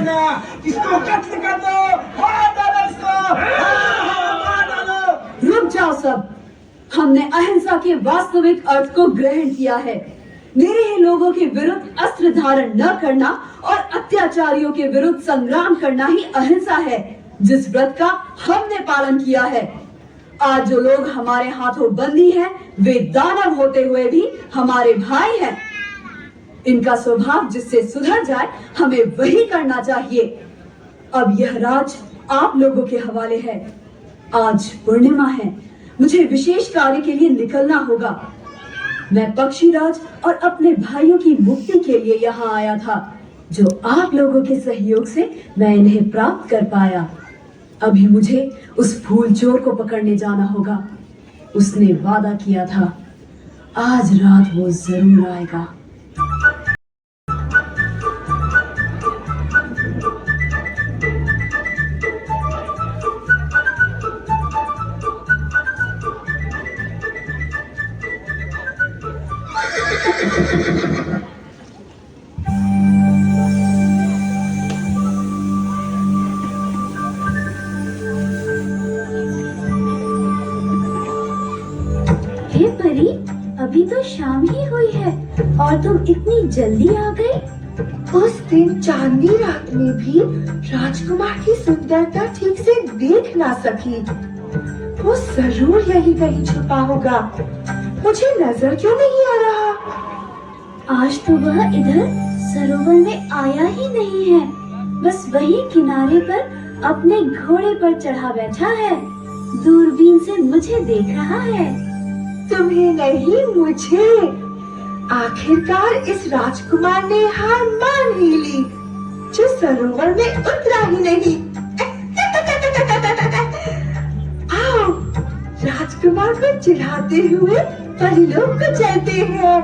मारना, इसको कत्ल कर दो, मार डालो इसको, मार डालो। रुक जाओ सब। हमने अहिंसा के वास्तविक अर्थ को ग्रहण किया है। निरीह लोगों के विरुद्ध अस्त्र धारण न करना और अत्याचारियों के विरुद्ध संग्राम करना ही अहिंसा है, जिस व्रत का हमने पालन किया है। आज जो लोग हमारे हाथों बंदी हैं, वे दानव होते हुए भी हमारे भाई हैं। इनका स्वभाव जिससे सुधर जाए, हमें वही करना चाहिए। अब यह राज आप लोगों के हवाले है। आज पूर्णिमा है, मुझे विशेष कार्य के लिए निकलना होगा। मैं पक्षीराज और अपने भाइयों की मुक्ति के लिए यहाँ आया था, जो आप लोगों के सहयोग से मैं इन्हें प्राप्त कर पाया। अभी मुझे उस फूल चोर को पकड़ने जाना होगा। उसने वादा किया था, आज रात वो जरूर आएगा। हे परी, अभी तो शाम ही हुई है और तुम इतनी जल्दी आ गई। उस दिन चांदनी रात में भी राजकुमार की सुंदरता ठीक से देख ना सकी। वो जरूर यही कहीं छुपा होगा। मुझे नजर क्यों नहीं आ रहा? आज तो वह इधर सरोवर में आया ही नहीं है। बस वही किनारे पर अपने घोड़े पर चढ़ा बैठा है। दूरबीन से मुझे देख रहा है। तुम्हें नहीं, मुझे। आखिरकार इस राजकुमार ने हार मान ही ली, जो सरोवर में उतरा ही नहीं। आओ, राजकुमार को चिढ़ाते हुए परिलोक को चलते हैं।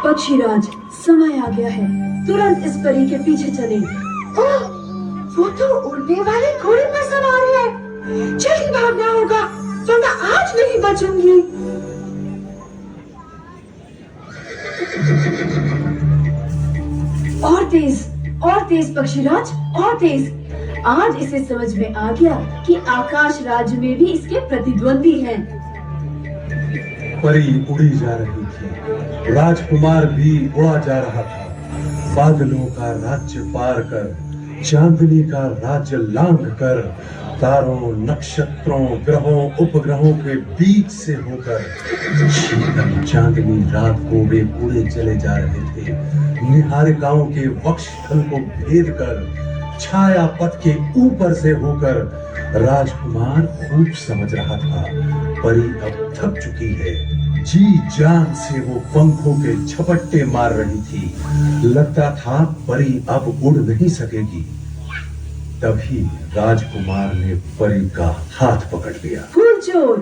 पक्षीराज, समय आ गया है, तुरंत इस परी के पीछे चले। ओह, वो तो उड़ने वाले घोड़े पर सवार है। जल्दी भागना होगा, वरना आज नहीं बचूंगी। और तेज पक्षीराज, और तेज। आज इसे समझ में आ गया कि आकाश राज्य में भी इसके प्रतिद्वंदी हैं। परी उड़ी जा रही थी, राजकुमार भी उड़ा जा रहा था। बादलों का राज्य पार कर, चांदनी का राज्य लांघ कर, तारों, नक्षत्रों, ग्रहों, उपग्रहों के बीच से होकर शीतल चांदनी रात को वे उड़े चले जा रहे थे। निहारिकाओं के वक्षस्थल को भेद कर, छाया पथ के ऊपर से होकर राजकुमार खूब समझ रहा था, परी अब थक चुकी है। जी जान से वो पंखों के झपट्टे मार रही थी। लगता था परी अब उड़ नहीं सकेगी। तभी राजकुमार ने परी का हाथ पकड़ लिया। फूल चोर,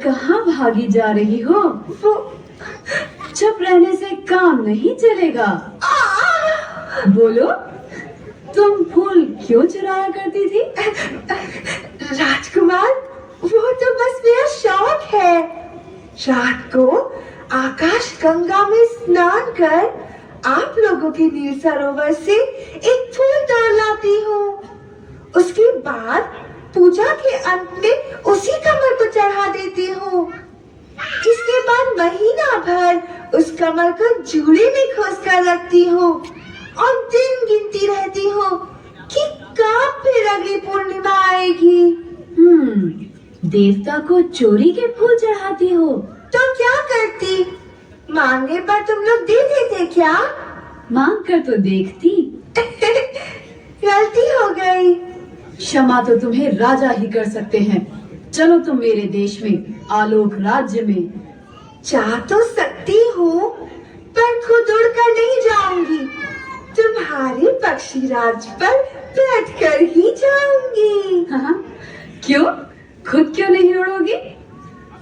कहाँ भागी जा रही हो? चुप रहने से काम नहीं चलेगा। बोलो, तुम फूल क्यों चुराया करती थी? राजकुमार, वो तो बस मेरा शौक है। रात को आकाश गंगा में स्नान कर आप लोगों के नील सरोवर से एक फूल तोड़ लाती हूँ। उसके बाद पूजा के अंत में उसी कमल को चढ़ा देती हूँ। इसके बाद महीना भर उस कमल को जूड़े में खोस कर रखती हूँ और दिन गिनती रहती हूँ कि कब फिर अगली पूर्णिमा आएगी। देवता को चोरी के फूल चढ़ाती हो? तो क्या करती? मांगने पर तुम लोग दे देते क्या? मांग कर तो देखती। गलती हो गई। क्षमा तो तुम्हें राजा ही कर सकते हैं। चलो तुम मेरे देश में, आलोक राज्य में। चाह तो सकती हूँ, पर खुद उड़ कर नहीं जाऊंगी। तुम्हारे पक्षीराज पर बैठ कर ही जाऊंगी। हाँ, क्यों? खुद क्यों नहीं उड़ोगी?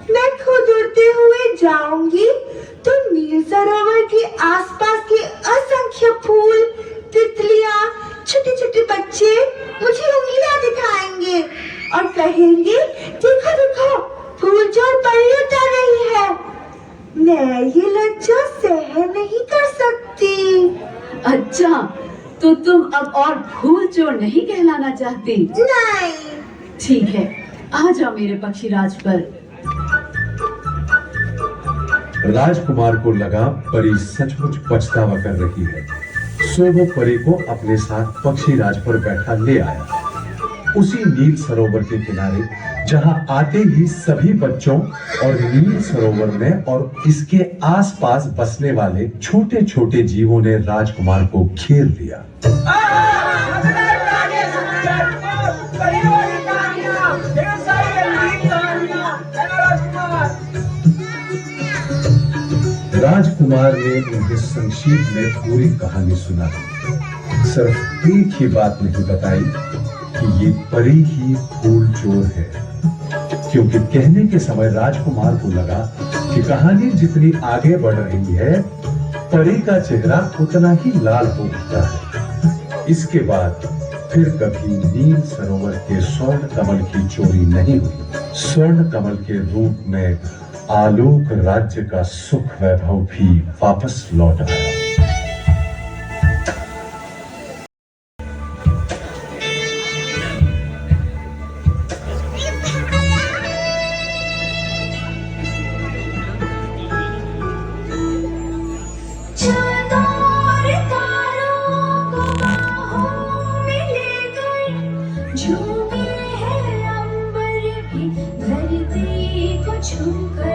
मैं खुद उड़ते हुए जाऊंगी तो नील सरोवर के आसपास के असंख्य फूल, तितलियां, छोटे छोटे बच्चे मुझे उंगलियां दिखाएंगे और कहेंगे, देखो देखो, फूल चोर परी तो तुम अब और फूल चोर नहीं कहलाना चाहती? नहीं। ठीक है, आ जाओ मेरे पक्षी राज पर। राजकुमार को लगा परी सचमुच पछतावा कर रही है, सो वो परी को अपने साथ पक्षी राज पर बैठा ले आया। उसी नील सरोवर के किनारे जहां आते ही सभी बच्चों और नील सरोवर में और इसके आसपास बसने वाले छोटे छोटे जीवों ने राजकुमार को घेर लिया। राजकुमार ने उन्हें संक्षेप में पूरी कहानी सुना। सिर्फ एक ही बात नहीं बताई कि ये परी ही फूल चोर है, क्योंकि कहने के समय राजकुमार को लगा कि कहानी जितनी आगे बढ़ रही है, परी का चेहरा उतना ही लाल हो उठता है। इसके बाद फिर कभी नील सरोवर के स्वर्ण कमल की चोरी नहीं हुई। स्वर्ण कमल के रूप में आलोक राज्य का सुख वैभव भी वापस लौट आया। झूमे है अंबर भी धरती को छूकर।